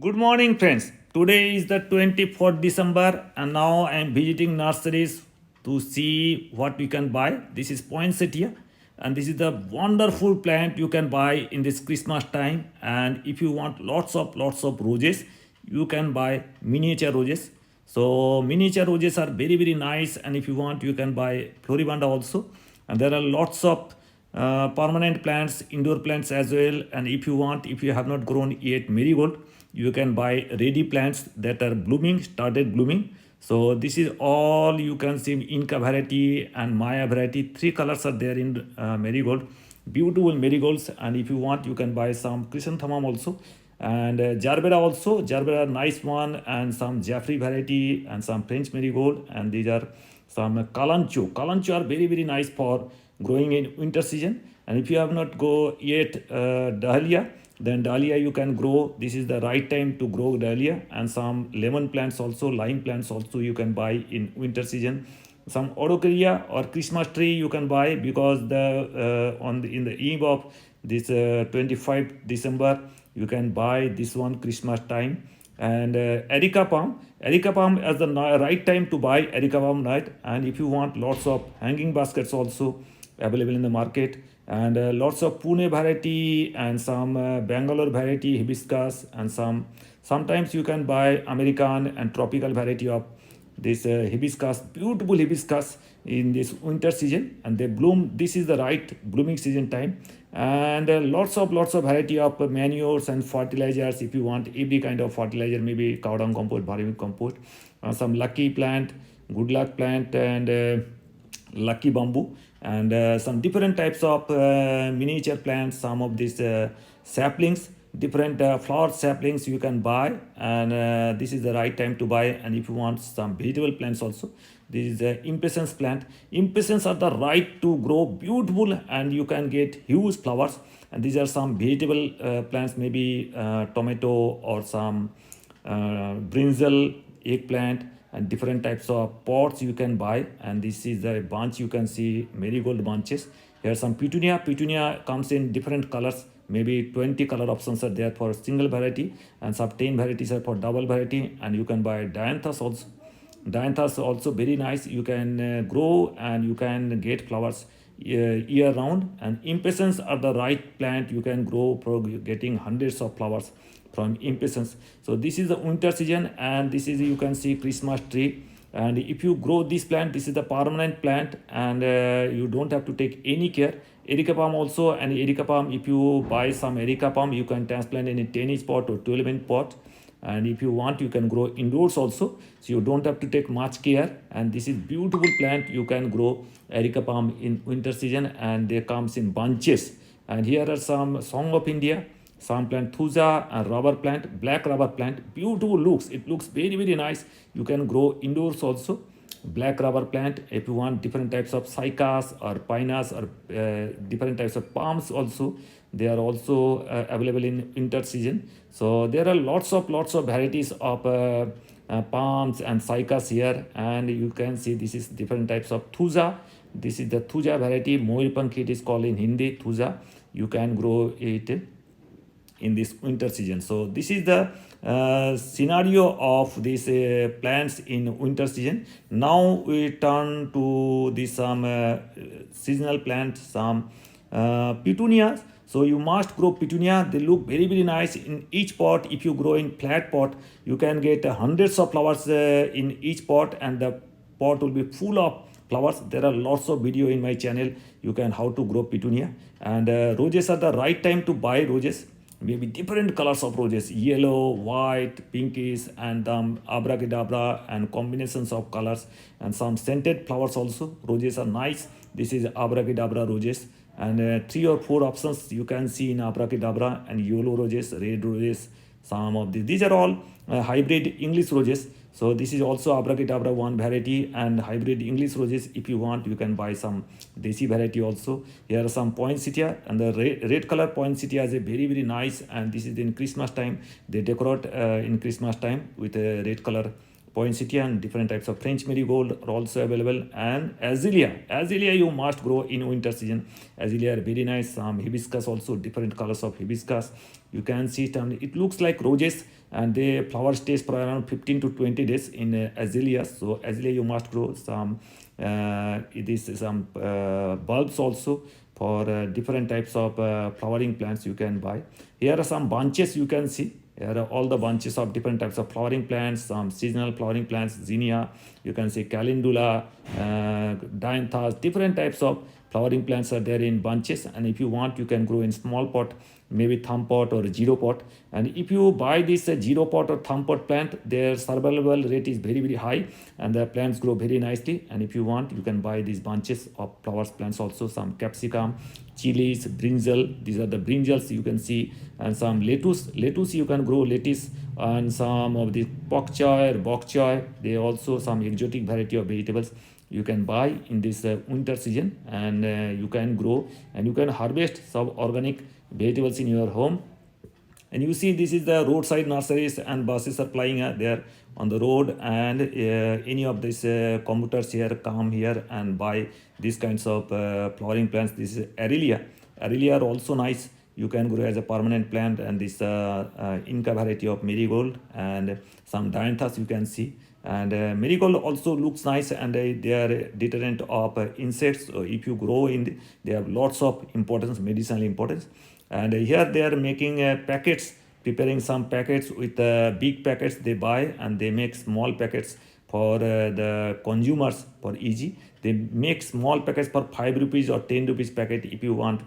Good morning, friends. Today is the 24th December, and now I am visiting nurseries to see what we can buy. This is poinsettia, and this is the wonderful plant you can buy in this Christmas time. And if you want lots of roses, you can buy miniature roses. So miniature roses are very nice, and if you want, you can buy floribunda also. And there are lots of permanent plants, indoor plants as well. And if you want, if you have not grown yet marigold, you can buy ready plants that are blooming, started blooming. So this is all you can see Inca variety and Maya variety. Three colors are there in marigold. Beautiful marigolds. And if you want, you can buy some chrysanthemum also. And Jarbera also, Jarbera nice one, and some Jaffrey variety and some French marigold. And these are some Kalancho. Kalancho are very nice for growing in winter season. And if you have not go yet dahlia, then dahlia you can grow. This is the right time to grow dahlia. And some lemon plants also, lime plants also you can buy in winter season. Some Odocaria or Christmas tree you can buy, because the in the eve of this 25th December you can buy this one Christmas time. And Erica palm as the right time to buy Erica palm night. And if you want, lots of hanging baskets also available in the market. And lots of Pune variety and some Bangalore variety hibiscus. And sometimes you can buy American and tropical variety of this hibiscus, beautiful hibiscus in this winter season, and they bloom. This is the right blooming season time. And lots of variety of manures and fertilizers. If you want every kind of fertilizer, maybe cow dung compost, vermi compost, some lucky plant, good luck plant, and lucky bamboo. And some different types of miniature plants, some of these saplings, different flower saplings you can buy. And this is the right time to buy. And if you want some vegetable plants also, this is the impatiens plant. Impatiens are the right to grow beautiful, and you can get huge flowers. And these are some vegetable plants, maybe tomato or some brinjal, eggplant, and different types of pots you can buy. And this is the bunch you can see, marigold bunches. Here some petunia comes in different colors, maybe 20 color options are there for single variety, and some 10 varieties are for double variety. And you can buy dianthus also very nice. You can grow and you can get flowers year round. And impatiens are the right plant you can grow for getting hundreds of flowers from impatiens. So this is the winter season, and this is, you can see, Christmas tree. And if you grow this plant, this is the permanent plant, and you don't have to take any care. Erica palm also. And Erica palm, if you buy some Erica palm, you can transplant in a 10-inch pot or 12-inch pot. And if you want, you can grow indoors also, so you don't have to take much care. And this is beautiful plant you can grow Erica palm in winter season, and they comes in bunches. And here are some Song of India, some plant thuja, and rubber plant, black rubber plant, beautiful looks. It looks very nice. You can grow indoors also, black rubber plant. If you want different types of cycas or pinus or different types of palms also, they are also available in winter season. So there are lots of varieties of palms and cycas here. And you can see this is different types of thuja. This is the thuja variety, Moirpank it is called in Hindi, thuja. You can grow it in this winter season. So this is the scenario of these plants in winter season. Now we turn to this some seasonal plants, some petunias. So you must grow petunia. They look very nice in each pot. If you grow in flat pot, you can get hundreds of flowers in each pot, and the pot will be full of flowers. There are lots of video in my channel, you can how to grow petunia. And roses are the right time to buy roses, maybe different colors of roses, yellow, white, pinkish, and abracadabra, and combinations of colors. And some scented flowers also. Roses are nice. This is abracadabra roses. And 3 or 4 options you can see in abracadabra. And yellow roses, red roses, some of these are all hybrid English roses. So this is also abracadabra one variety, and hybrid English roses. If you want, you can buy some desi variety also. Here are some poinsettia, and the red color poinsettia is a very nice. And this is in Christmas time. They decorate in Christmas time with a red color poinsettia and different types of French marigold are also available. And azalea you must grow in winter season. Azalea are very nice. Some hibiscus also, different colors of hibiscus. You can see it, it looks like roses, and the flower stays for around 15 to 20 days in azalea. So azalea you must grow. Some it is some bulbs also for different types of flowering plants you can buy. Here are some bunches you can see. Here are all the bunches of different types of flowering plants, some seasonal flowering plants, zinnia, you can see calendula, dianthus, different types of flowering plants are there in bunches. And if you want, you can grow in small pot, maybe thumb pot or zero pot. And if you buy this zero pot or thumb pot plant, their survival rate is very, very high, and the plants grow very nicely. And if you want, you can buy these bunches of flowers plants also, some capsicum, chilies, brinjal. These are the brinjals you can see, and some lettuce you can grow lettuce, and some of the bok choy or bok choy. They also some exotic variety of vegetables you can buy in this winter season, and you can grow and you can harvest some organic vegetables in your home. And you see, this is the roadside nurseries, and buses are plying there on the road, and any of these commuters here come here and buy these kinds of flowering plants. This is Arrelia are also nice. You can grow as a permanent plant. And this Inca variety of marigold, and some dianthus you can see. And marigold also looks nice, and they are deterrent of insects. So if you grow in, they have lots of importance, medicinal importance. And here they are making packets, preparing some packets with big packets they buy, and they make small packets for the consumers for easy. They make small packets for 5 rupees or 10 rupees packet. If you want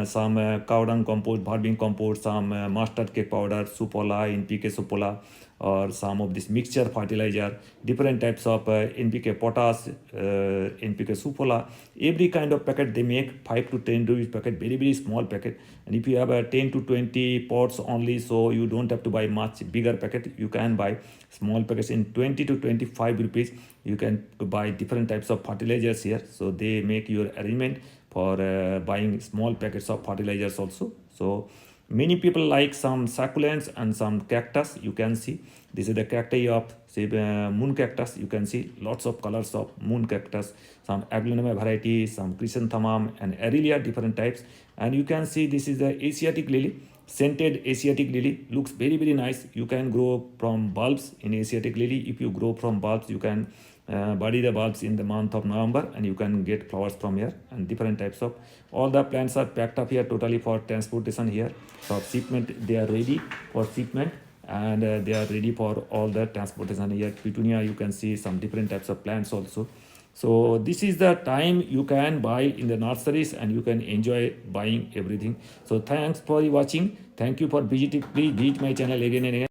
some cow dung compost, barbing compost, some mustard cake powder, supola, NPK supola, or some of this mixture fertilizer, different types of NPK potash, NPK supola, every kind of packet they make 5 to 10 rupees packet, very, very small packet. And if you have a 10 to 20 pots only, so you don't have to buy much bigger packet. You can buy small packets in 20 to 25 rupees. You can buy different types of fertilizers here. So they make your arrangement for buying small packets of fertilizers also. So many people like some succulents and some cactus. You can see this is the cacti of, say, moon cactus. You can see lots of colors of moon cactus, some aglaonema variety, some chrysanthemum, and Arrelia, different types. And you can see this is the Asiatic lily, scented Asiatic lily, looks very, very nice. You can grow from bulbs in Asiatic lily. If you grow from bulbs, you can bury the bulbs in the month of November, and you can get flowers from here. And different types of, all the plants are packed up here totally for transportation here for shipment. They are ready for shipment, and they are ready for all the transportation here. Petunia, you can see some different types of plants also. So this is the time you can buy in the nurseries, and you can enjoy buying everything. So thanks for watching. Thank you for visiting. Please visit my channel again and again.